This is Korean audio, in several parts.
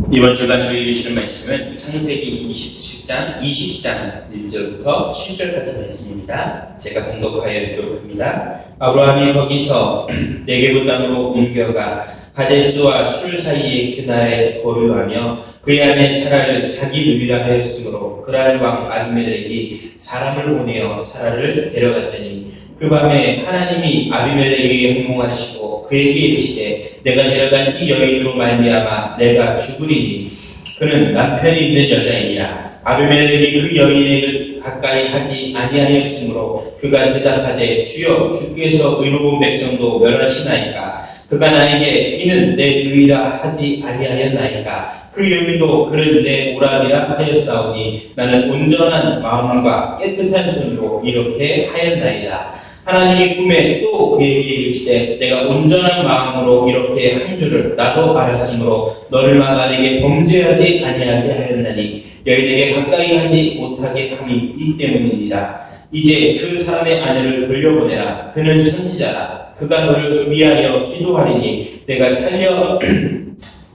이번 주간으로 읽으시는 말씀은 창세기 27장 20장 1절부터 7절까지 말씀입니다. 제가 봉독하여 읽도록 합니다. 아브라함이 거기서 네게부 땅으로 옮겨가 가데스와 술 사이에 그날에 거류하며 그의 아내 사라를 자기 누이라 하였으므로 그랄 왕 아비멜렉이 사람을 보내어 사라를 데려갔더니 그 밤에 하나님이 아비멜렉에게 행동하시고 그에게 이르시되 내가 데려간 이 여인으로 말미암아 내가 죽으리니 그는 남편이 있는 여자이니라. 아비멜렉이 그 여인에게 가까이 하지 아니하였으므로 그가 대답하되 주여 주께서 의로운 백성도 멸하시나이까. 그가 나에게 이는 내 누이라 하지 아니하였나이까. 그 여인도 그는 내 오라비라 하였사오니 나는 온전한 마음과 깨끗한 손으로 이렇게 하였나이다. 하나님이 꿈에 또 그에게 이르시되 내가 온전한 마음으로 이렇게 한 줄을 나도 알았으므로 너를 막아 내게 범죄하지 아니하게 하였나니 여인에게 가까이 하지 못하게 함이 이 때문이니라. 이제 그 사람의 아내를 돌려보내라. 그는 선지자라. 그가 너를 위하여 기도하리니 내가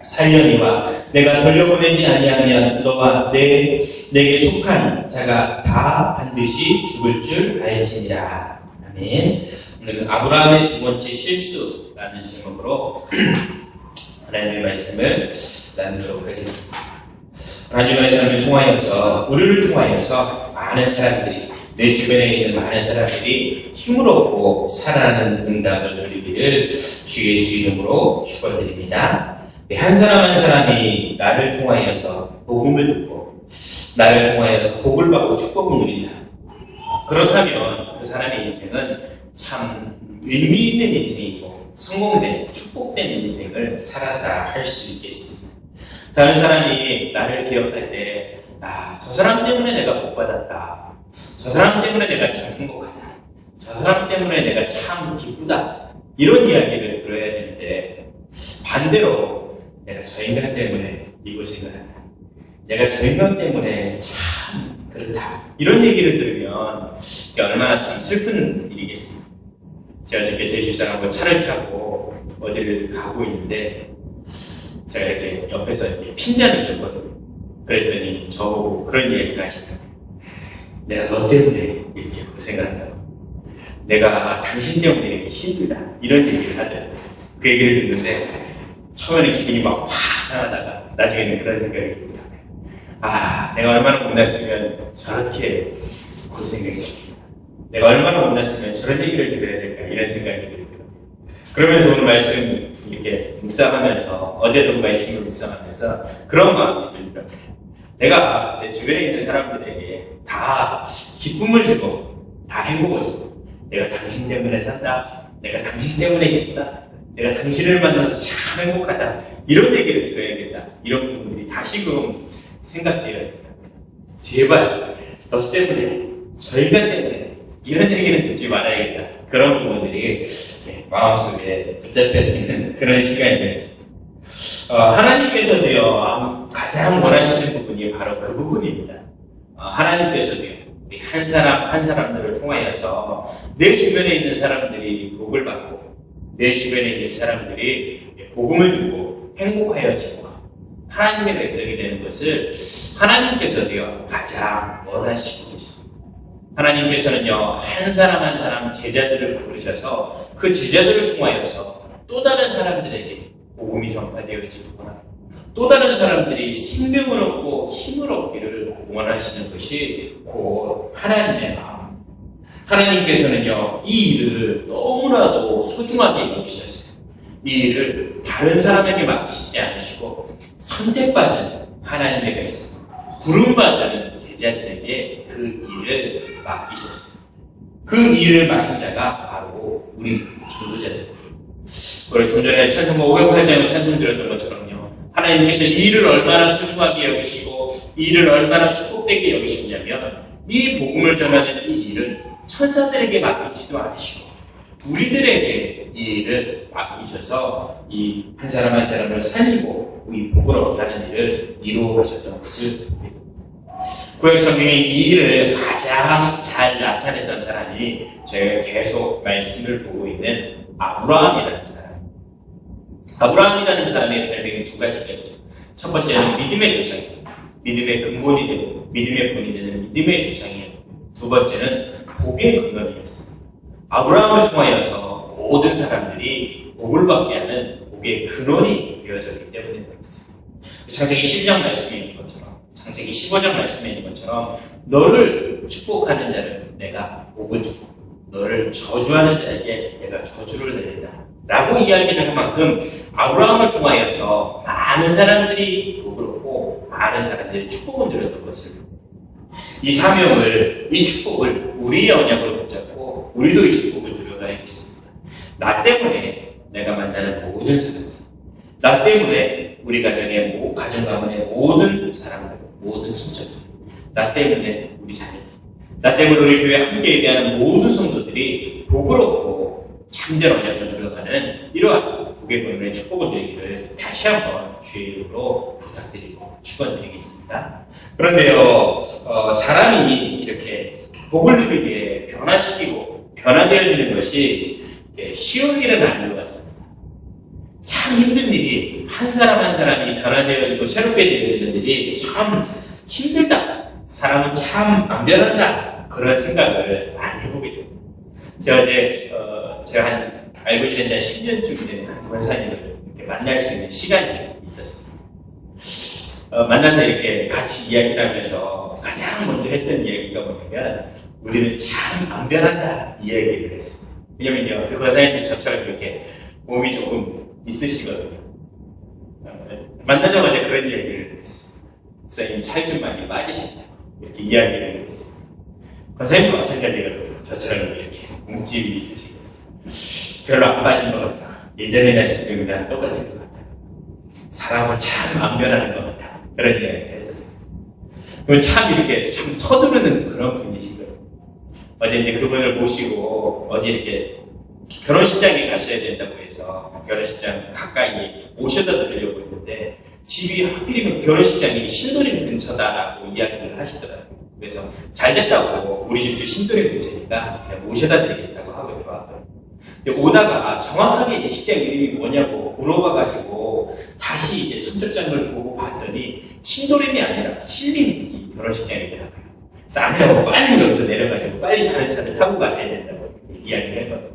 살려니와 내가 돌려보내지 아니하면 너와 내게 속한 자가 다 반드시 죽을 줄 알지니라. 아멘. 오늘은 아브라함의 두 번째 실수라는 제목으로 하나님의 말씀을 나누도록 하겠습니다. 한 주간의 삶을 통하여서 우리를 통하여서 많은 사람들이 내 주변에 있는 많은 사람들이 힘을 얻고 살아나는 응답을 누리기를 주 예수 이름으로 축원드립니다. 한 사람 한 사람이 나를 통하여서 복음을 듣고 나를 통하여서 복을 받고 축복을 누린다. 그렇다면 그 사람의 인생은 참 의미 있는 인생이고 성공된 축복된 인생을 살았다 할 수 있겠습니다. 다른 사람이 나를 기억할 때 저 사람 때문에 내가 복 받았다. 저 사람 때문에 내가 참 행복하다. 저 사람 때문에 내가 참 기쁘다. 이런 이야기를 들어야 되는데 반대로 내가 저 인간 때문에 이 고생을 한다. 내가 저 인간 때문에 참 그렇다. 이런 얘기를 들으면 얼마나 참 슬픈 일이겠습니까? 제가 어저께 제 집사람하고 차를 타고 어디를 가고 있는데 제가 이렇게 옆에서 이렇게 핀잔을 줬거든요. 그랬더니 저보고 그런 얘기를 하시더라고요. 내가 너 때문에 이렇게 고생을 한다고. 내가 당신 때문에 이렇게 힘들다. 이런 얘기를 하더라고요. 그 얘기를 듣는데 처음에는 기분이 막 확 상하다가 나중에는 그런 생각이 들더라고요. 내가 얼마나 못났으면 저렇게 고생을 했을까. 내가 얼마나 못났으면 저런 얘기를 들어야 될까. 이런 생각이 들더라고요. 그러면서 오늘 말씀 이렇게 묵상하면서 어제도 말씀을 묵상하면서 그런 마음이 들더라고요. 내가 내 주변에 있는 사람들에게 다 기쁨을 주고 다 행복을 주고 내가 당신 때문에 산다. 내가 당신 때문에 기쁘다. 내가 당신을 만나서 참 행복하다. 이런 얘기를 들어야겠다. 이런 부분들이 다시금 생각되어집니다. 제발 너 때문에 저 인간 때문에 이런 얘기는 듣지 말아야겠다. 그런 부분들이 마음속에 붙잡혀지는 그런 시간이 되었습니다. 하나님께서도요 가장 원하시는 부분이 바로 그 부분입니다. 하나님께서도요 우리 한 사람들을 통하여서 내 주변에 있는 사람들이 복을 받고 내 주변에 있는 사람들이 복음을 듣고 행복하여지고 하나님의 백성이 되는 것을 하나님께서도요 가장 원하시고 계십니다. 하나님께서는요 한 사람 한 사람 제자들을 부르셔서 그 제자들을 통하여서 또 다른 사람들에게 복음이 전파되어지거나 또 다른 사람들이 생명을 얻고 힘을 얻기를 원하시는 것이 곧 하나님의 마음. 하나님께서는요 이 일을 너무나도 소중하게 여기셔서 이 일을 다른 사람에게 맡기시지 않으시고 선택받은 하나님의 백성, 부름받은 제자들에게 그 일을 맡기셨습니다. 그 일을 맡은 자가 바로 우리 전도자들입니다. 우리 좀 전에 찬송가 508장을 찬송드렸던 것처럼요 하나님께서 이 일을 얼마나 소중하게 여기시고 이 일을 얼마나 축복되게 여기시냐면 이 복음을 전하는 이 일은 천사들에게 맡기지도 않으시고 우리들에게 이 일을 맡기셔서 이 한 사람 한 사람을 살리고 이 복을 얻다는 일을 이루어가셨던 것을 믿습니다. 구약 성경에 이 일을 가장 잘 나타냈던 사람이 저희가 계속 말씀을 보고 있는 아브라함이라는 사람. 아브라함이라는 사람의 별명이 두 가지가 있죠. 첫 번째는 믿음의 조상이에요. 믿음의 근본이 되고 믿음의 본이 되는 믿음의 조상이에요. 두 번째는 복의 근원이었습니다. 아브라함을 통하여서 모든 사람들이 복을 받게 하는 복의 근원이 되어졌기 때문에 그렇습니다. 창세기 12장 말씀에 있는 것처럼, 창세기 15장 말씀에 있는 것처럼 너를 축복하는 자를 내가 복을 주고 너를 저주하는 자에게 내가 저주를 내린다 라고 이야기를 한 만큼 아브라함을 통하여서 많은 사람들이 복을 얻고 많은 사람들이 축복을 누렸던 것을, 이 사명을, 이 축복을 우리의 언약으로 붙잡고 우리도 이 축복을 누려가야겠습니다. 나 때문에 내가 만나는 모든 사람들, 나 때문에 우리 가정의 가정 가문의 모든 사람들, 모든 친척들, 나 때문에 우리 자녀들, 나 때문에 우리 교회 함께 예배하는 모든 성도들이 복을 얻고 참된 언약을 누려가는 이러한 복의 근원의 축복을 누리기를 다시 한번 주의 이름으로 부탁드리고 축원드리겠습니다. 그런데요, 사람이 이렇게 복을 누리게 변화시키고 변화되어지는 것이 쉬운 일은 아닌 것 같습니다. 참 힘든 일이, 한 사람 한 사람이 변화되어지고 새롭게 되어지는 일이 참 힘들다. 사람은 참 안 변한다. 그런 생각을 많이 해보게 됩니다. 제가 어제, 제가 알고 지낸 지 한 10년쯤 된 한 권사님을 이렇게 만날 수 있는 시간이 있었습니다. 만나서 이렇게 같이 이야기를 하면서 가장 먼저 했던 이야기가 뭐냐면, 우리는 참 안 변한다. 이 이야기를 했습니다. 왜냐면요, 그 권사님도 저처럼 이렇게 몸이 조금 있으시거든요. 만나자마자 그런 이야기를 했습니다. 목사님 살 좀 많이 빠지셨다고 이렇게 이야기를 했습니다. 권사님도 마찬가지거든요. 저처럼 이렇게 몸집이 있으시거든요. 별로 안 빠진 것 같다. 예전이나 지금이나 똑같은 것 같다. 사람은 참 안 변하는 것 같다. 그런 이야기를 했었습니다. 그럼 참 이렇게 참 서두르는 그런 분이시거든요. 어제 이제 그분을 모시고 어디 이렇게 결혼식장에 가셔야 된다고 해서 결혼식장 가까이 오셔다 드리려고 했는데, 집이 하필이면 결혼식장이 신도림 근처다라고 이야기를 하시더라고요. 그래서 잘 됐다고, 우리 집도 신도림 근처니까 제가 모셔다 드리겠다고 하고 이렇게 왔거든요. 근데 오다가 정확하게 이 식장 이름이 뭐냐고 물어봐가지고 다시 이제 청첩장을 보고 봤더니 신도림이 아니라 신림 결혼식장이더라고요. 그래서 아내하고 빨리 여기서 내려가지고 빨리 다른 차를 타고 가셔야 된다고 이야기를 했거든요.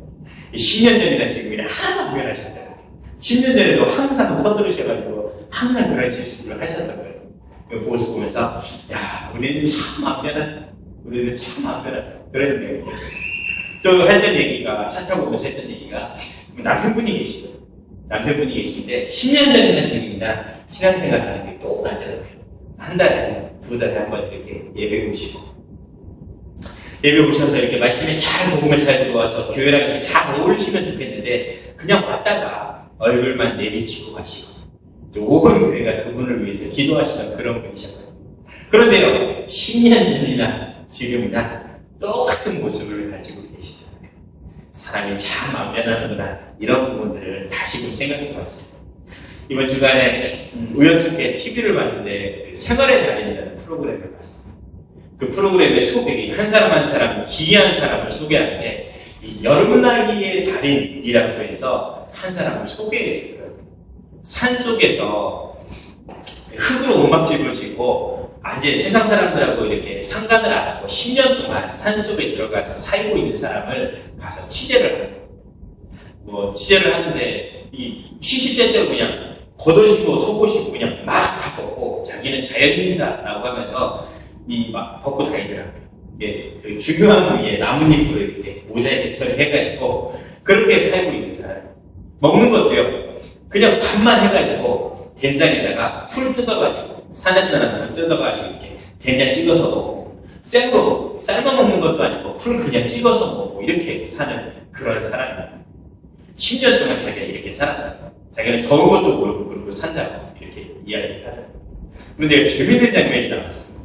10년 전이나 지금이나 하나도 안 변하셨잖아요. 10년 전에도 항상 서두르셔가지고 항상 그런 실수를 하셨었거든요. 그 모습 보면서, 야, 우리는 참 안 변한다. 우리는 참 안 변한다. 그런 얘기. 또 했던 얘기가, 차 타고 오면서 했던 얘기가, 남편분이 계시거든요. 남편분이 계신데 10년 전이나 지금이나 신앙생활 하는 게 똑같더라고요. 한 달에, 두 달에 한 번 이렇게 예배 오시고, 예배 오셔서 이렇게 말씀에 잘 복음을 잘 들어와서 교회랑 이렇게 잘 어울리시면 좋겠는데, 그냥 왔다가 얼굴만 내비치고 가시고, 5번 교회가 그분을 위해서 기도하시는 그런 분이셨거든요. 그런데요, 10년 전이나 지금이나 똑같은 모습을 가지고 계시더라고요. 사람이 참 안 변하는구나, 이런 부분들을 다시금 생각해 봤습니다. 이번 주간에 우연찮게 TV를 봤는데 생활의 달인이라는 프로그램을 봤습니다. 그 프로그램의 소백이 한 사람 한 사람, 기이한 사람을 소개하는데, 이 여름나기의 달인이라고 해서 한 사람을 소개해 주더라고요. 산 속에서 흙으로 온막집을 짓고 이제 세상 사람들하고 이렇게 상관을 안 하고 10년 동안 산 속에 들어가서 살고 있는 사람을 가서 취재를 하는 거예요. 취재를 하는데 이 시시때때로 그냥 겉옷이고 속옷이고 그냥 막 다 벗고 자기는 자연인이다라고 하면서 막 벗고 다니더라고요. 그 중요한 부위에 나뭇잎으로 이렇게 모자이크 처리해가지고 그렇게 살고 있는 사람. 먹는 것도요, 그냥 밥만 해가지고 된장에다가 풀 뜯어가지고, 산에서 나는 풀 뜯어가지고 이렇게 된장 찍어서 먹고, 생거 삶아 먹는 것도 아니고 풀 그냥 찍어서 먹고 이렇게 사는 그런 사람입니다. 10년 동안 자기가 이렇게 살았다. 자기는 더운 것도 모르고 그러고 산다고 이렇게 이야기를 하더라고요. 그런데 재밌는 장면이 나왔어요.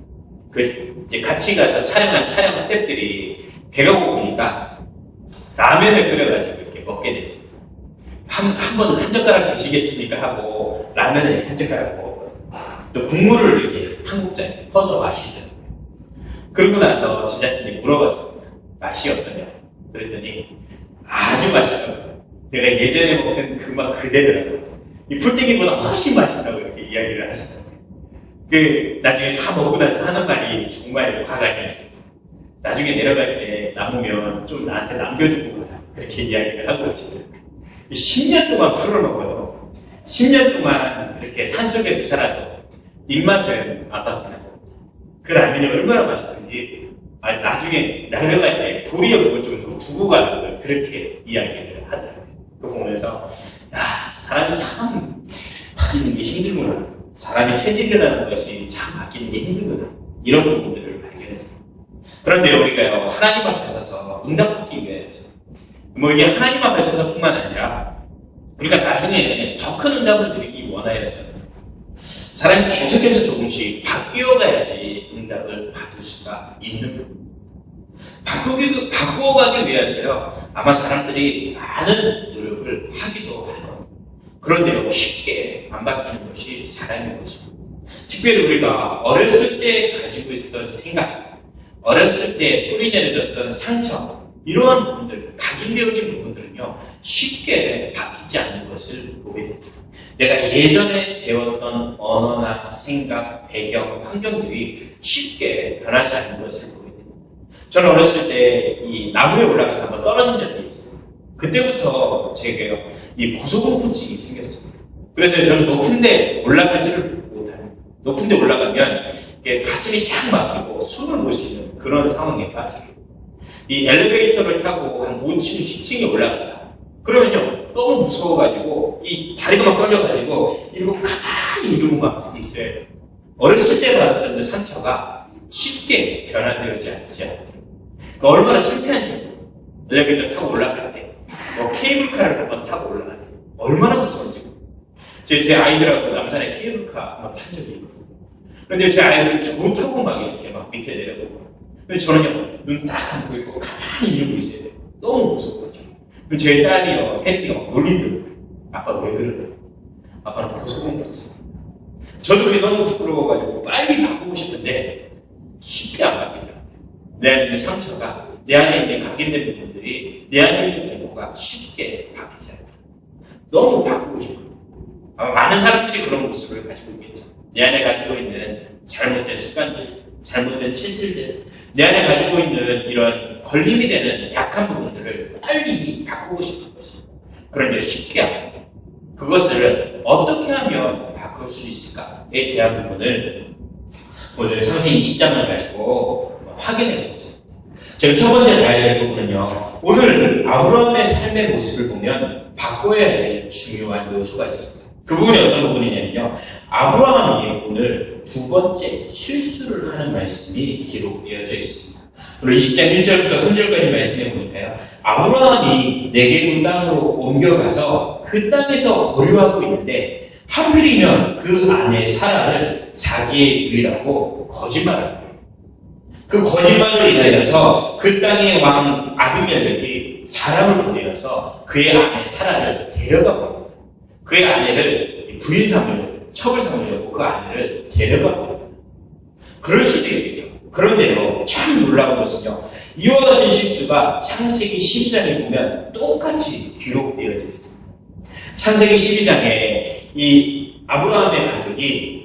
이제 같이 가서 촬영한 촬영 스태프들이 배가 고프니까 라면을 끓여가지고 이렇게 먹게 됐어요. 한 젓가락 드시겠습니까? 하고 라면을 한 젓가락 먹었거든요. 또 국물을 이렇게 한 국자에 퍼서 마시더라고요. 그러고 나서 제작진이 물어봤습니다. 맛이 어떠냐? 그랬더니 아주 맛있다고. 내가 예전에 먹던 그 맛 그대로라고. 이 풀떼기보다 훨씬 맛있다고 이렇게 이야기를 하시더라고요. 나중에 다 먹고 나서 하는 말이 정말 화가 났습니다. 나중에 내려갈 때 남으면 좀 나한테 남겨주고 가라. 그렇게 이야기를 하고 계시더라고요. 10년 동안 풀어놓고도 10년 동안 그렇게 산속에서 살아도 입맛을 안 바뀌는 겁니다. 그 라면이 얼마나 맛있던지 나중에 내려갈 때 도리어 그걸 좀 더 두고 가는 걸 그렇게 이야기를 하더라고요. 그거 보면서 사람이 참 바뀌는 게 힘들구나. 사람이 체질이라는 것이 참 바뀌는 게 힘들구나. 이런 부분들을 발견했습니다. 그런데 우리가요, 하나님 앞에 서서 응답받기 위해서 이게 하나님 앞에 서서뿐만 아니라 우리가 나중에 더 큰 응답을 누리기 원하여서 사람이 계속해서 조금씩 바뀌어 가야지 응답을 받을 수가 있는 부분. 바꾸어가기 위해서요, 아마 사람들이 많은 노력을 하기도 할 겁니다. 그런데요, 쉽게 안 바뀌는 것이 사람의 것입니다. 특별히 우리가 어렸을 때 가지고 있었던 생각, 어렸을 때 뿌리 내려졌던 상처, 이러한 부분들, 각인되어진 부분들은요, 쉽게 바뀌지 않는 것을 보게 됩니다. 내가 예전에 배웠던 언어나 생각, 배경, 환경들이 쉽게 변하지 않는 것을 보게 됩니다. 저는 어렸을 때 이 나무에 올라가서 한번 떨어진 적이 있어요. 그때부터 제게요, 이 고소공포증이 생겼습니다. 그래서 저는 높은 데 올라가지를 못합니다. 높은 데 올라가면 가슴이 탁 막히고 숨을 못 쉬는 그런 상황에 빠지고, 이 엘리베이터를 타고 한 5층, 10층에 올라간다. 그러면요, 너무 무서워가지고, 이 다리가 막 떨려가지고, 이러고 가만히 이러고 막 있어요. 어렸을 때 받았던 그 상처가 쉽게 변화되지 않지 않더라고요. 얼마나 창피한지, 엘리베이터 타고 올라갈 때, 케이블카를 한번 타고 올라갈 때, 얼마나 무서운지. 제 아이들하고 남산에 케이블카 한번 탄 적이 있거든요. 그런데 제 아이들 못 타고 막 이렇게 막 밑에 내려보고. 그래서 저는요, 눈 딱 감고 있고 가만히 이러고 있어야 돼요. 너무 무섭거든요. 그리고 제 딸이요, 혜린이가 막 놀리더라고요. 아빠 왜 그러냐? 아빠는 고소공포증. 저도 그게 너무 부끄러워가지고 빨리 바꾸고 싶은데 쉽게 안 바뀌더라고요. 내 안에 있는 상처가, 내 안에 있는 각인된 부분들이, 내 안에 있는 행동가 쉽게 바뀌지 않더라고요. 너무 바꾸고 싶거든요. 아마 많은 사람들이 그런 모습을 가지고 있겠죠. 내 안에 가지고 있는 잘못된 습관들, 잘못된 체질들, 내 안에 가지고 있는 이런 걸림이 되는 약한 부분들을 빨리 바꾸고 싶은 것이. 그런데 쉽게 안 됩니다. 그것을 어떻게 하면 바꿀 수 있을까에 대한 부분을 오늘 창세기 20장을 가지고 확인해 보죠. 제가 첫 번째 봐야 될 부분은요, 오늘 아브라함의 삶의 모습을 보면 바꿔야 할 중요한 요소가 있습니다. 그 부분이 어떤 부분이냐면요, 아브라함이 오늘 두 번째 실수를 하는 말씀이 기록되어져 있습니다. 오늘 20장 1절부터 3절까지 말씀해 보니까요, 아브라함이 네게부 땅으로 옮겨가서 그 땅에서 거류하고 있는데 하필이면 그 아내 사라를 자기의 유일하고 거짓말을 합니다. 그 거짓말로 인하여서 그 땅의 왕 아비멜렉이 사람을 보내어서 그의 아내 사라를 데려가 버립니다. 그의 아내를 부인 삼으려고, 첩을 삼으려고 그 아내를 데려가 버립니다. 그럴 수도 있겠죠. 그런데요, 참 놀라운 것은요, 이와 같은 실수가 창세기 12장에 보면 똑같이 기록되어져 있습니다. 창세기 12장에 이 아브라함의 가족이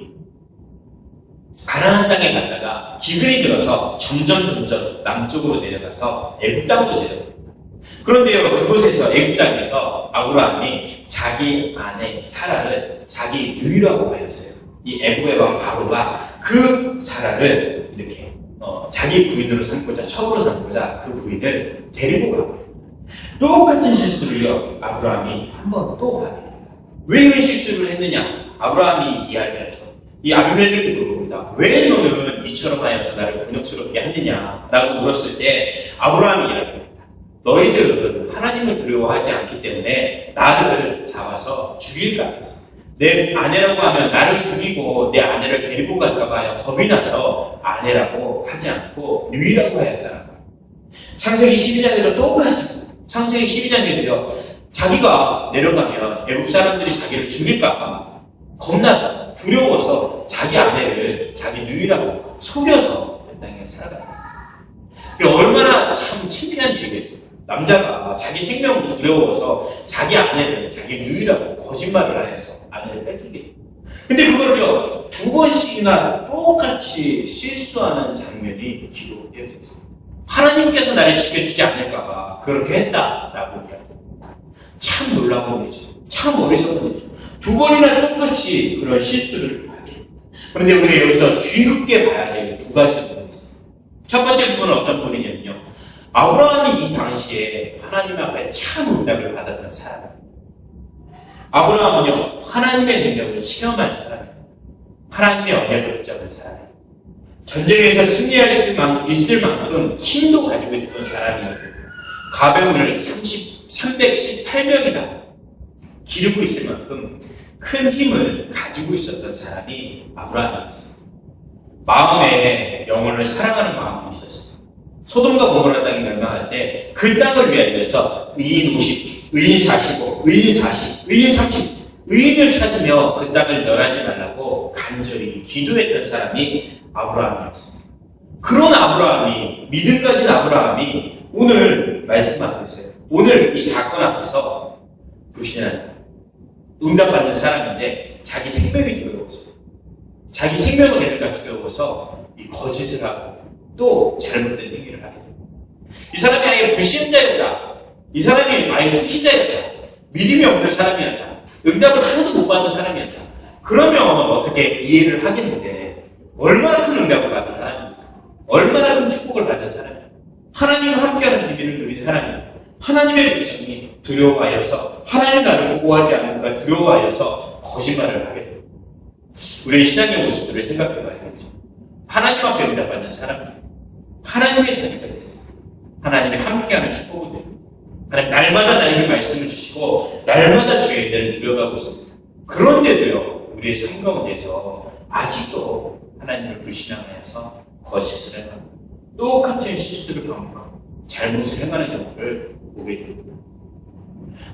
가나안 땅에 갔다가 기근이 들어서 점점 남쪽으로 내려가서 애굽 땅으로 내려갑니다. 그런데요, 그곳에서 애굽 땅에서 아브라함이 자기 아내 사라를 자기 누이라고 하였어요. 이 애굽의 왕 바로가 그 사라를 이렇게 자기 부인으로 삼고자, 첩으로 삼고자 그 부인을 데리고 가고, 똑같은 실수를요, 아브라함이 한 번 또 하게 됩니다. 왜 이런 실수를 했느냐? 아브라함이 이야기하죠. 이 아비멜렉이 물어봅니다. 왜 너는 이처럼 하여서 나를 곤욕스럽게 하느냐? 라고 물었을 때 아브라함이 이야기합니다. 너희들은 하나님을 두려워하지 않기 때문에 나를 잡아서 죽일까 했어. 내 아내라고 하면 나를 죽이고 내 아내를 데리고 갈까봐 겁이 나서 아내라고 하지 않고 누이라고 하였다는 거예요. 창세기 12장에도 똑같습니다. 창세기 12장에도요, 자기가 내려가면 애국 사람들이 자기를 죽일까봐 겁나서 두려워서 자기 아내를 자기 누이라고 속여서 그 땅에 살아가요. 그게 얼마나 참 창피한 일이겠어요. 남자가 자기 생명을 두려워서 자기 아내를 자기 누이라고 거짓말을 해서 아내를 뺏기게. 근데 그거를요, 두 번씩이나 똑같이 실수하는 장면이 기록되어져 있습니다. 하나님께서 나를 지켜주지 않을까봐 그렇게 했다라고 이야기합니다. 참 놀라운 일이죠. 참 어리석은 일이죠. 두 번이나 똑같이 그런 실수를 하게 됩니다. 그런데 우리가 여기서 주의 깊게 봐야 될 두 가지 부분이 있습니다. 첫 번째 부분은 어떤 부분이냐면요. 아브라함이 이 당시에 하나님 앞에 참 응답을 받았던 사람입니다. 아브라함은요, 하나님의 능력을 체험한 사람입니다. 하나님의 언약을 붙잡은 사람이에요. 전쟁에서 승리할 수 있을 만큼 힘도 가지고 있었던 사람이었고, 가병을 318명이나 기르고 있을 만큼 큰 힘을 가지고 있었던 사람이 아브라함이었습니다. 마음에 영혼을 사랑하는 마음이 있었습니다. 소돔과 고모라 땅이 멸망할 때 그 땅을 위하여서 의인 50, 의인 45, 의인 40, 의인 30, 의인을 찾으며 그 땅을 멸하지 말라고 간절히 기도했던 사람이 아브라함이었습니다. 그런 아브라함이, 믿음 가진 아브라함이 오늘 말씀 앞에서요. 오늘 이 사건 앞에서 불신한, 응답받는 사람인데 자기 생명이 두려워서, 자기 생명을 내릴까 두려워서 이 거짓을 하고 또 잘못된 행위를 하게 됩니다. 이 사람이 아예 불신자였다. 이 사람이 아예 초신자였다. 믿음이 없는 사람이었다. 응답을 하나도 못 받은 사람이었다. 그러면 어떻게 이해를 하겠는데 얼마나 큰 응답을 받은 사람입니까? 얼마나 큰 축복을 받은 사람입니까? 하나님과 함께하는 비밀을 누린 사람입니다. 하나님의 백성이 두려워하여서 하나님의 나를 보호하지 않을까 두려워하여서 거짓말을 하게 됩니다. 우리의 신앙의 모습들을 생각해 봐야겠죠. 하나님 앞에 응답받는 사람들, 하나님의 자녀가 됐습니다. 하나님의 함께하는 축복을 드립니다. 하나님 날마다 나에게 말씀을 주시고 날마다 주의 은혜를 누려가고 있습니다. 그런데도요, 우리의 삶 가운데서 아직도 하나님을 불신앙하여서 거짓을 행하고 똑같은 실수를 반복하고 잘못을 행하는 경우를 보게 됩니다.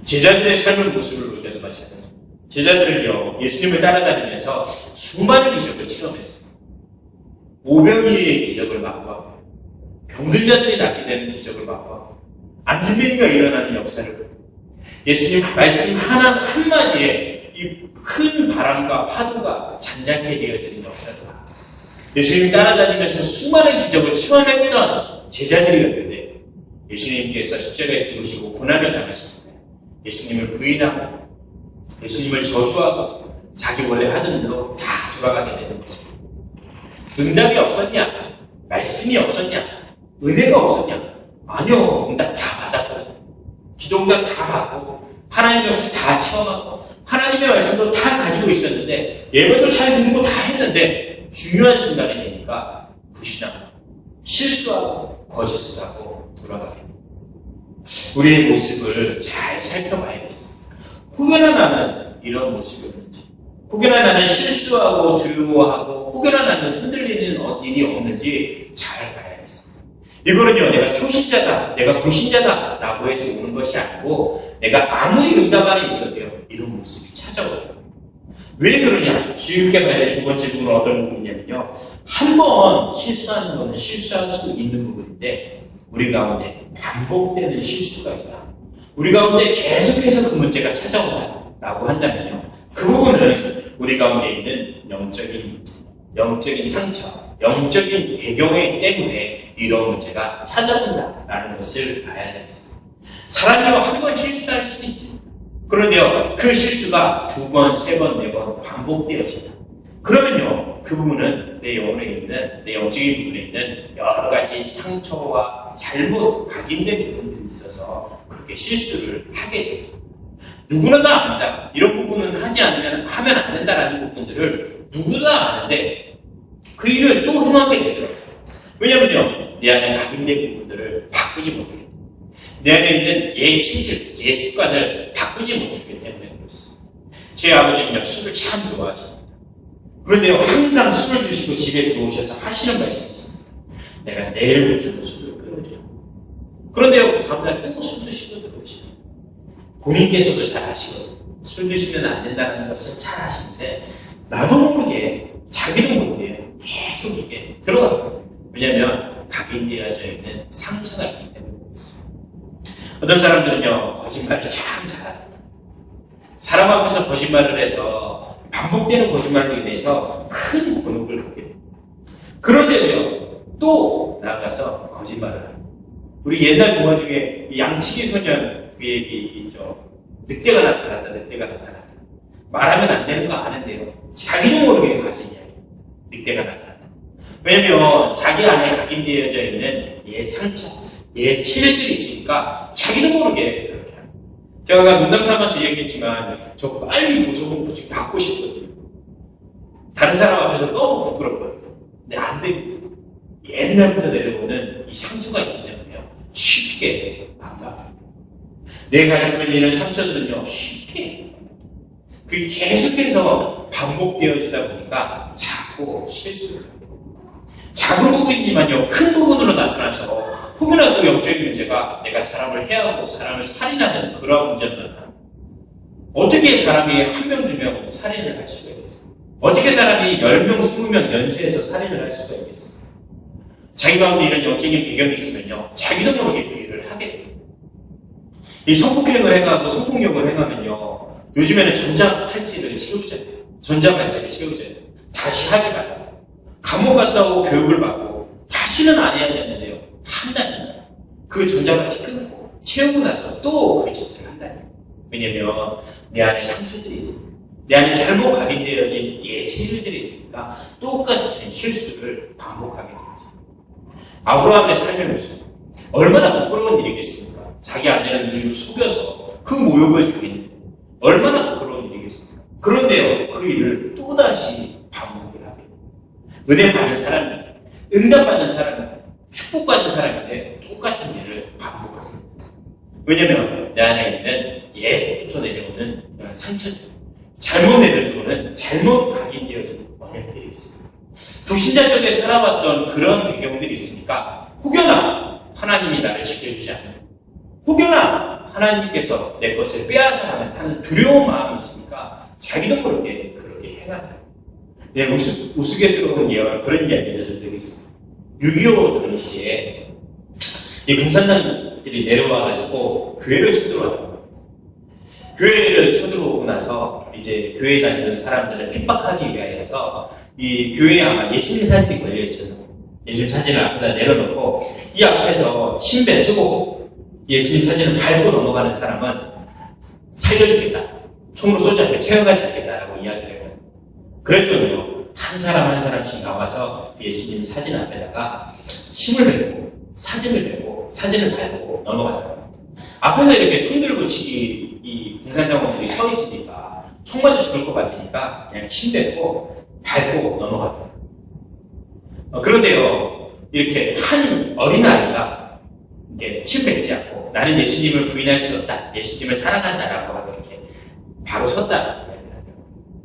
제자들의 삶의 모습을 볼 때도 마찬가지입니다. 제자들은요, 예수님을 따라다니면서 수많은 기적을 체험했습니다. 오병이의 기적을 맛보았고, 병든 자들이 낫게 되는 기적을 맛보았고, 안진뱅이가 일어나는 역사를 보고, 예수님 말씀 한마디에 이 큰 바람과 파도가 잔잔케 되어지는 역사를 봤고, 예수님 따라다니면서 수많은 기적을 체험했던 제자들이었는데, 예수님께서 십자가에 죽으시고 고난을 당하실 때 예수님을 부인하고 예수님을 저주하고 자기 원래 하던 일로 다 돌아가게 되는 것입니다. 응답이 없었냐? 말씀이 없었냐? 은혜가 없었냐? 아니요. 응답 다 받았거든요. 기도응답 다 받고 하나님의 것을 다 체험하고 하나님의 말씀도 다 가지고 있었는데 예배도 잘 드리고 다 했는데 중요한 순간이 되니까 불신하고 실수하고 거짓을 하고 돌아가게 됩니다. 우리의 모습을 잘 살펴봐야겠습니다. 혹여나 나는 이런 모습이었는지, 혹여나 나는 실수하고 두려워하고 혹여나 나는 흔들리는 일이 없는지 잘 봐야겠습니다. 이거는요, 내가 초신자다, 내가 불신자다 라고 해서 오는 것이 아니고 내가 아무리 응답 안에 있어도요, 이런 모습이 찾아오더라고요. 왜 그러냐? 주의 깊게 봐야 될 두 번째 부분은 어떤 부분이냐면요, 한 번 실수하는 것은 실수할 수 있는 부분인데 우리 가운데 반복되는 실수가 있다. 우리 가운데 계속해서 그 문제가 찾아온다라고 한다면요, 그 부분은 우리 가운데 있는 영적인 상처, 영적인 배경 때문에 이런 문제가 찾아온다라는 것을 봐야 되겠습니다. 사람이요, 한 번 실수할 수도 있습니다. 그런데요, 그 실수가 두 번, 세 번, 네 번 반복되어진다. 그러면요, 그 부분은 내 영혼에 있는, 내 영적인 부분에 있는 여러 가지 상처와 잘못 각인된 부분들이 있어서 그렇게 실수를 하게 되죠. 누구나 다 압니다. 이런 부분은 하면 안 된다라는 부분들을 누구나 다 아는데 그 일을 또 행하게 되더라고요. 왜냐면요, 내 안에 각인된 부분들을 바꾸지 못하게 됩니다. 내 안에 있는 옛 체질, 옛 습관을 바꾸지 못하기 때문에 그렇습니다. 제 아버지는요, 술을 참 좋아하십니다. 그런데요, 항상 술을 드시고 집에 들어오셔서 하시는 말씀이 있습니다. 내가 내일부터는 술을 끊어줘. 그런데요, 그 다음날 또 술 드시고 들어오시죠. 본인께서도 잘 아시거든요. 술 드시면 안 된다는 것을 잘 아시는데 나도 모르게, 자기도 모르게 계속 이게 들어갑니다. 왜냐하면 각인되어져 있는 상처가 있기 때문에 그렇습니다. 어떤 사람들은요, 거짓말을 참 잘합니다. 사람 앞에서 거짓말을 해서 반복되는 거짓말로 인해서 큰 곤혹을 겪게 됩니다. 그런데도요, 또 나아가서 거짓말을 합니다. 우리 옛날 동화 중에 양치기 소년 그 얘기 있죠. 늑대가 나타났다, 늑대가 나타났다. 말하면 안 되는 거 아는데요. 자기도 모르게 가진 이야기입니다. 늑대가 나타났다. 왜냐면 자기 안에 각인되어져 있는 옛 상처, 옛 체질들이 있으니까 자기도 모르게 그렇게 합니다. 제가 농담 삼아서 얘기했지만 저 빨리 보조금 보직 받고 싶거든요. 다른 사람 앞에서 너무 부끄럽거든요. 근데 안 됩니다. 옛날부터 내려오는 이 상처가 있기 때문에요. 쉽게 안 갚아요. 내가 가지고 있는 상처들은요, 쉽게. 그게 계속해서 반복되어지다 보니까 자꾸 실수를 합니다. 작은 부분이지만요, 큰 부분으로 나타나서 혹여나 그 영적인 문제가 내가 사람을 해하고 사람을 살인하는 그런 문제로 나타납니다. 어떻게 사람이 한 명, 두 명 살인을 할 수가 있겠어요? 어떻게 사람이 10명, 20명 연쇄해서 살인을 할 수가 있겠어요? 자기 가운데 이런 영적인 배경이 있으면요, 자기도 모르게 그 일을 하게 됩니다. 이 성폭행을 행하고 성폭력을 행하면요, 요즘에는 전자팔찌를 채우잖아요. 전자발찌를 채우잖아요. 다시 하지 말라고. 감옥 갔다 오고 교육을 받고 다시는 안 해야 되는데요, 한다니까. 그 전자발찌 끊고 채우고 나서 또 그 짓을 한다니까. 왜냐면 내 안에 상처들이 있습니다. 내 안에 잘못 각인되어진 예 체질들이 있으니까 똑같은 실수를 반복하게 됩니다. 아브라함의 삶의 모습, 얼마나 부끄러운 일이겠습니까? 자기 아내를 늘 속여서 그 모욕을 당했는데 얼마나 부끄러운 일이겠습니까? 그런데요, 그 일을 또다시 반복을 하게 됩니다. 은혜 받은 사람입니다. 응답받은 사람입니다. 축복받은 사람인데 똑같은 일을 반복하게 됩니다. 왜냐면 내 안에 있는 옛부터 내려오는 상처들, 잘못 내려주고는 잘못 각인되어진 언약들이 있습니다. 불신자 쪽에 살아왔던 그런 배경들이 있으니까 혹여나 하나님이 나를 지켜주지 않는, 혹여나 하나님께서 내 것을 빼앗아가는 하는 두려운 마음이 있으니까 자기도 모르게 그렇게 행하다. 내 우스갯스러운 예와 그런 이야기를 들은 적이 있습니다. 6.25 당시에 이 공산당들이 내려와가지고 교회를 쳐들어왔던 겁니다. 교회를 쳐들어오고 나서 이제 교회 다니는 사람들을 핍박하기 위하여서 이 교회에 아마 예수님 사진이 걸려있어요. 예수님 사진을 앞에다 내려놓고 이 앞에서 침 뱉고 예수님 사진을 밟고 넘어가는 사람은 살려주겠다. 총으로 쏘지 않고 체험하지 않겠다라고 이야기를 해요. 그랬더니요, 한 사람 한 사람씩 나와서 그 예수님 사진 앞에다가 침을 뱉고 사진을 뱉고 사진을 밟고 넘어갔다. 앞에서 이렇게 총 들고 이 공산당원들이 서 있으니까 총 맞아 죽을 것 같으니까 그냥 침 뱉고 밟고 넘어갔다. 그런데요, 이렇게 한 어린아이가 이렇게 침 뱉지 않고 나는 예수님을 부인할 수 없다, 예수님을 사랑한다라고 하고 이렇게 바로 섰다.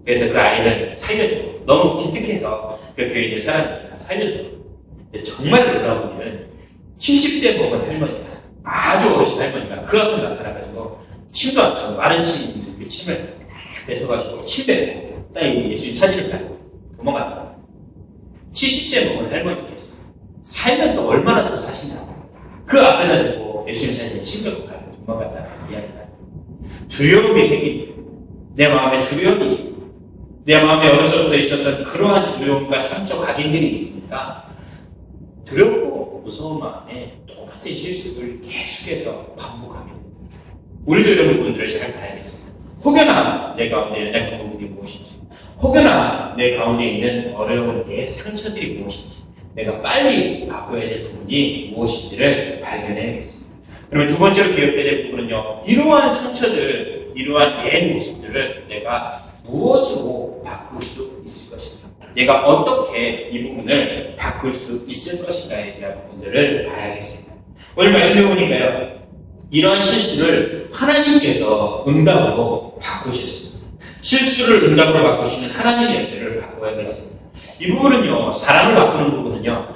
그래서 그 아이를 살려주고, 너무 기특해서 그 교회에 있는 사람들이 다 살려주고. 근데 정말 놀라운 일은 70세 먹은 할머니가, 아주 어르신 할머니가 그 앞에 나타나가지고 침도 안 나고 마른 침, 그 침을 뱉어가지고 침 뱉고 딱 예수님 사진을 밟고 도망갔다. 70세 먹은 할머니께서 살면 또 얼마나 더 사시냐고 그 앞에다 대고 예수님 사진에 침 뱉고 가고 도망갔다는 이야기가 두려움이 생깁니다. 내 마음에 두려움이 있습니다. 내 마음에 어려서부터 있었던 그러한 두려움과 상처 각인들이 있으니까 두렵고 무서운 마음에 똑같은 실수를 계속해서 반복하게 됩니다. 우리도 이런 부분들을 잘 봐야겠습니다. 혹여나 내 가운데 연약한 부분이 무엇인지, 혹여나 내 가운데 있는 어려운 옛 상처들이 무엇인지, 내가 빨리 바꿔야 될 부분이 무엇인지를 발견해야겠습니다. 그러면 두 번째로 기억해야 될 부분은요, 이러한 상처들, 이러한 옛 모습들을 내가 무엇으로 바꿀 수 있을 것인가, 내가 어떻게 이 부분을 바꿀 수 있을 것인가에 대한 부분들을 봐야겠습니다. 오늘 말씀해 보니까요, 이러한 실수를 하나님께서 응답으로 바꾸셨습니다. 실수를 응답으로 바꾸시는 하나님의 역사를 바꿔야겠습니다. 이 부분은요, 사람을 바꾸는 부분은요,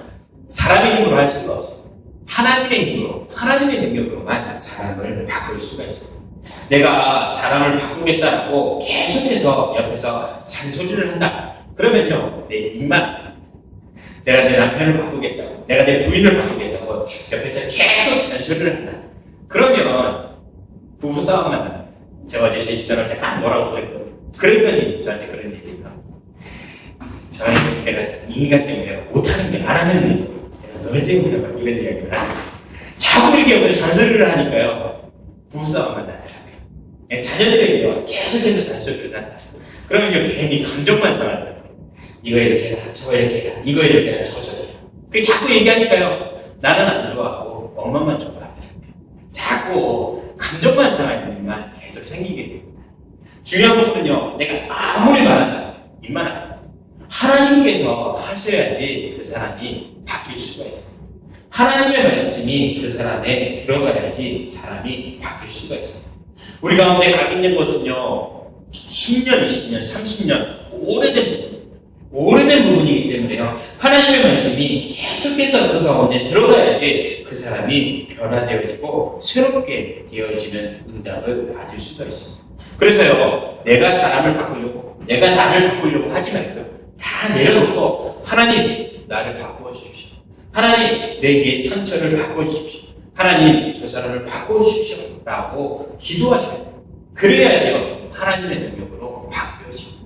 사람의 힘으로 할 수가 없습니다. 하나님의 힘으로, 하나님의 능력으로만 사람을 바꿀 수가 있습니다. 내가 사람을 바꾸겠다고 계속해서 옆에서 잔소리를 한다. 그러면요, 내 입만, 내가 내 남편을 바꾸겠다고, 내가 내 부인을 바꾸겠다고 옆에서 계속 잔소리를 한다. 그러면 부부싸움만 납니다. 제가 어제 제 집사람한테 막 뭐라고 그랬거든요. 그랬더니 저한테 그런 얘기가 저는 내가 이 인간 때문에 못하는 게 안 하는 일 내가 너 때문에 막 이런 이야기를 하는 자꾸 이렇게 옆에서 잔소리를 하니까요 부부싸움만 나더라고요. 자녀들에게요 계속해서 잔소리를 한다. 그러면요 괜히 감정만 상하더라고요. 이거 이렇게 해라 저거 이렇게 해라 이거 이렇게 해라 저거 저렇게 해라. 그게 자꾸 얘기하니까요 나는 안 좋아하고 엄마만 좋아하더라고요. 자꾸 감정만 상하는 일만 계속 생기게 됩니다. 중요한 부분은요 내가 아무리 말한다 입만 안 합니다. 하나님께서 하셔야지 그 사람이 바뀔 수가 있습니다. 하나님의 말씀이 그 사람에 들어가야지 사람이 바뀔 수가 있습니다. 우리 가운데 각 있는 것은요 10년, 20년, 30년 오래된 부분이기 때문에요 하나님의 말씀이 계속해서 그 가운데 들어가야지 그 사람이 변화되어지고 새롭게 되어지는 응답을 받을 수가 있습니다. 그래서요 내가 사람을 바꾸려고 내가 나를 바꾸려고 하지 말고요 다 내려놓고 하나님 나를 바꾸어 주십시오. 하나님 내 옛 상처를 바꾸어 주십시오. 하나님 저 사람을 바꾸어 주십시오 라고 기도하셔야 돼요. 그래야죠 하나님의 능력으로 바뀌어집니다.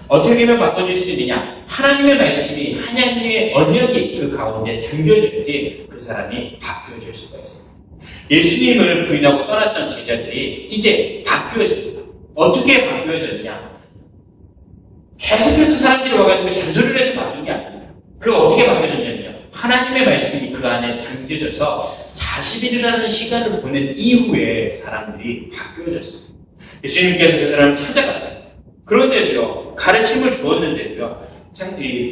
어떻게 하면 바꿔줄 수 있느냐? 하나님의 말씀이 하나님의 언약이 그 가운데 담겨져야지 그 사람이 바뀌어질 수가 있습니다. 예수님을 부인하고 떠났던 제자들이 이제 바뀌어집니다. 어떻게 바뀌어졌느냐? 계속해서 사람들이 와가지고 잔소리를 해서 바뀐 게 아닙니다. 그가 어떻게 바뀌어졌냐면요. 하나님의 말씀이 그 안에 담겨져서 40일이라는 시간을 보낸 이후에 사람들이 바뀌어졌습니다. 예수님께서 그 사람을 찾아갔어요. 그런데도요, 가르침을 주었는데도요,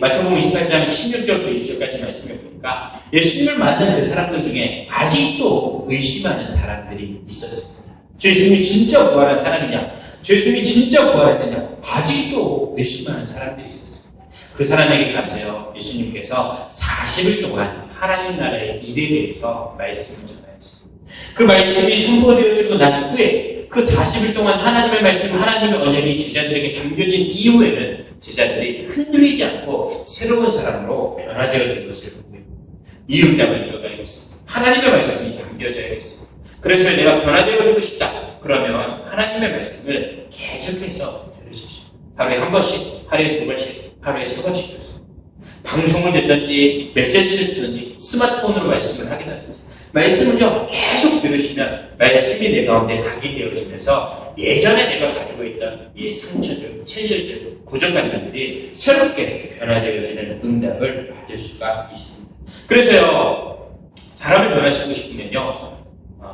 마태복음 28장 16절부터 20절까지 말씀해 보니까 예수님을 만난 그 사람들 중에 아직도 의심하는 사람들이 있었습니다. 저 예수님이 진짜 부활한 사람이냐? 저 예수님이 진짜 부활했느냐? 아직도 의심하는 사람들이 있었습니다. 그 사람에게 가서요, 예수님께서 40일 동안 하나님 나라의 일에 대해서 말씀을 전하였습니다. 그 말씀이 선포되어지고 난 후에 그 40일 동안 하나님의 말씀, 하나님의 언약이 제자들에게 담겨진 이후에는 제자들이 흔들리지 않고 새로운 사람으로 변화되어진 것을 보고 이 응답을 이뤄가야겠습니다. 하나님의 말씀이 담겨져야겠습니다. 그래서 내가 변화되어지고 싶다. 그러면 하나님의 말씀을 계속해서 들으십시오. 하루에 한 번씩, 하루에 두 번씩, 하루에 세 번씩 들으세요. 방송을 듣든지 메시지를 듣든지 스마트폰으로 말씀을 확인하든지 말씀을요 계속 들으시면 말씀이 내 가운데 각인되어지면서 예전에 내가 가지고 있던 이 상처들, 체질들, 고정관념들이 새롭게 변화되어지는 응답을 받을 수가 있습니다. 그래서요 사람을 변화시키고 싶으면요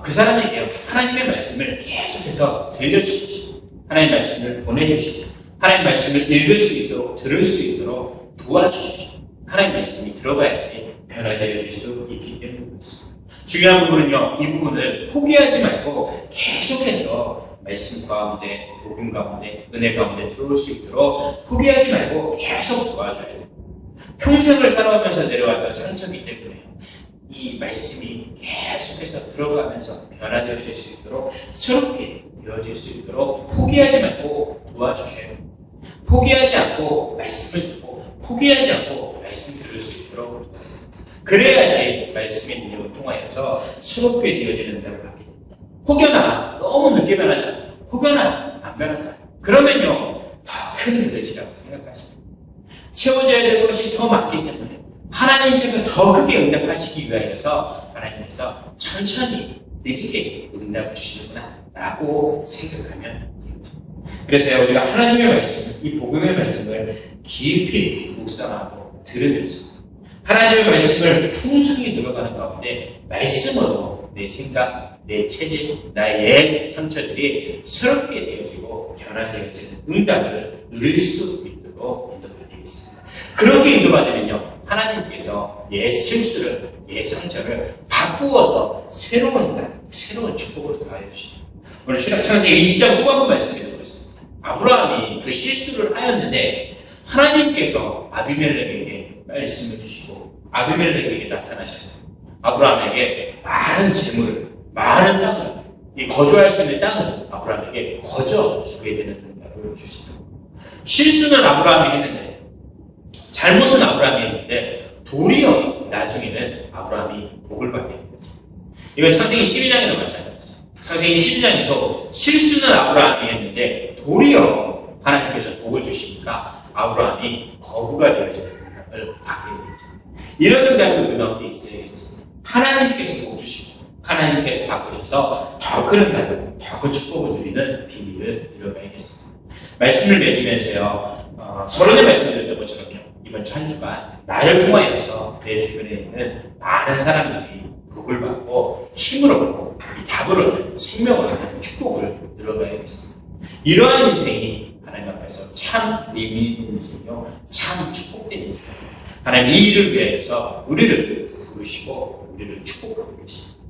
그 사람에게요 하나님의 말씀을 계속해서 들려주십시오. 하나님의 말씀을 보내주십시오. 하나님의 말씀을 읽을 수 있도록 들을 수 있도록 도와주십시오. 하나님의 말씀이 들어가야지 변화되어질 수 있기 때문에 그렇습니다. 중요한 부분은요 이 부분을 포기하지 말고 계속해서 말씀 가운데, 복음 가운데, 은혜 가운데 들어올 수 있도록 포기하지 말고 계속 도와줘야 돼요. 평생을 살아오면서 내려왔던 상처이기 때문에 이 말씀이 계속해서 들어가면서 변화되어질 수 있도록 새롭게 되어질 수 있도록 포기하지 말고 도와주셔야 돼요. 포기하지 않고 말씀을 듣고 포기하지 않고 말씀을 들을 수 있도록 그래야지 말씀의 능력을 통하여서 새롭게 되어지는 응답을 받게 됩니다. 혹여나 너무 늦게 변한다. 혹여나 안 변한다. 그러면요 더 큰 그릇이라고 생각하십니다. 채워져야 될 것이 더 많기 때문에 하나님께서 더 크게 응답하시기 위하여서 하나님께서 천천히 느리게 응답을 주시는구나 라고 생각하면 됩니다. 그래서 우리가 하나님의 말씀을, 이 복음의 말씀을 깊이 묵상하고 들으면서 하나님의 말씀을 풍성히 들어가는 가운데 말씀으로 내 생각, 내 체질, 나의 옛 상처들이 새롭게 되어지고 변화되어지는 응답을 누릴 수 있도록 인도받겠습니다. 그렇게 인도받으면요 하나님께서 옛 실수를, 옛 상처를 바꾸어서 새로운 날, 새로운 축복으로 더하여 주시죠. 오늘 창세기 20장 후반부 말씀에 들어있습니다. 아브라함이 그 실수를 하였는데 하나님께서 아비멜렉에게 말씀을 주시고 아비멜렉에게 나타나셔서 아브라함에게 많은 재물을, 많은 땅을, 이 거주할 수 있는 땅을 아브라함에게 거저 주게 되는 응답을 주시다. 실수는 아브라함이 했는데, 잘못은 아브라함이 했는데, 도리어 나중에는 아브라함이 복을 받게 된 거죠. 이건 창세기 12장에도 마찬가지죠. 창세기 12장에도 실수는 아브라함이 했는데, 도리어 하나님께서 복을 주시니까 아브라함이 거부가 되어지는 응답을 받게 되죠. 이런 응답이 우리 가운데 있어야겠습니다. 하나님께서 복 주시고 하나님께서 바꾸셔서 더 큰 응답을, 더 큰 축복을 누리는 비밀을 누려봐야겠습니다. 말씀을 맺으면서요, 서론에 말씀드렸던 것처럼요, 이번 주 한 주간 나를 통하여서 내 주변에 있는 많은 사람들이 복을 받고 힘을 얻고 이 답을 얻는 생명을 얻는 축복을 누려봐야겠습니다. 이러한 인생이 하나님 앞에서 참 의미 있는 인생이요, 참 축복된 인생입니다. 하나님 이 일을 위하여서 우리를 부르시고 우리를 축복하고 계십니다.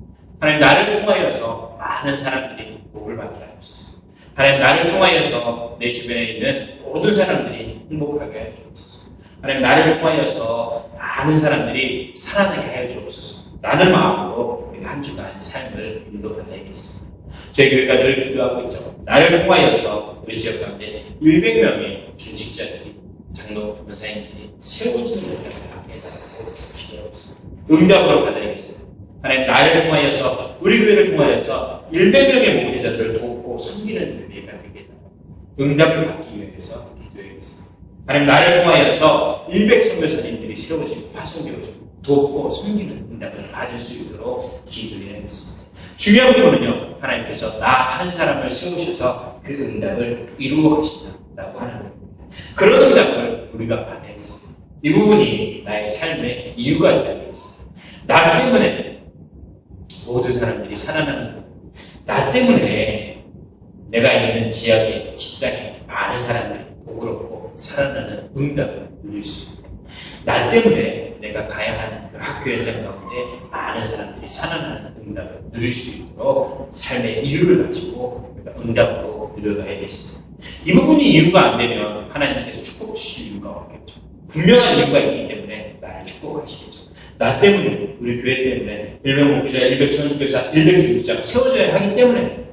하나님 나를 통하여서 많은 사람들이 복을 받게 하옵소서. 하나님 나를 통하여서 내 주변에 있는 모든 사람들이 행복하게 하여 주옵소서. 하나님 나를 통하여서 많은 사람들이 살아나게 하여 주옵소서. 라는 마음으로 우리가 한 주간 삶을 인도받아야겠습니다. 저희 교회가 늘 기도하고 있죠. 나를 통하여서 우리 지역 가운데 100명의 준직자들이, 장로 권사님들이 세워지는 것을 갖게 해달라고 기도하고 있습니다. 응답으로 받아야겠습니다. 하나님 나를 통하여서, 우리 교회를 통하여서 100명의 목회자들을 돕고 섬기는 교회가 되게 해달라고 응답을 받기 위해서 기도하겠습니다. 하나님 나를 통하여서 100 선교사님들이 세워지고 파송되어지고 돕고 섬기는 응답을 받을 수 있도록 기도해야겠습니다. 중요한 부분은요, 하나님께서 나 한 사람을 세우셔서 그 응답을 이루어 가신다라고 하는 겁니다. 그런 응답을 우리가 받아야겠습니다. 이 부분이 나의 삶의 이유가 되어야 되겠습니다. 나 때문에 모든 사람들이 살아나는 것, 나 때문에 내가 있는 지역에, 직장에 많은 사람들이 복을 얻고 살아나는 응답을 누릴 수 있고, 나 때문에 내가 가야 하는 그 학교 현장 가운데 많은 사람들이 살아나는 응답을 누릴 수 있도록 삶의 이유를 가지고 응답으로 누려가야겠습니다. 이 부분이 이유가 안 되면 하나님께서 축복 주실 이유가 없겠죠. 분명한 이유가 있기 때문에 나를 축복하시겠죠. 나 때문에, 우리 교회 때문에 100 목회자, 100 선교사, 100 중직자가 세워져야 하기 때문에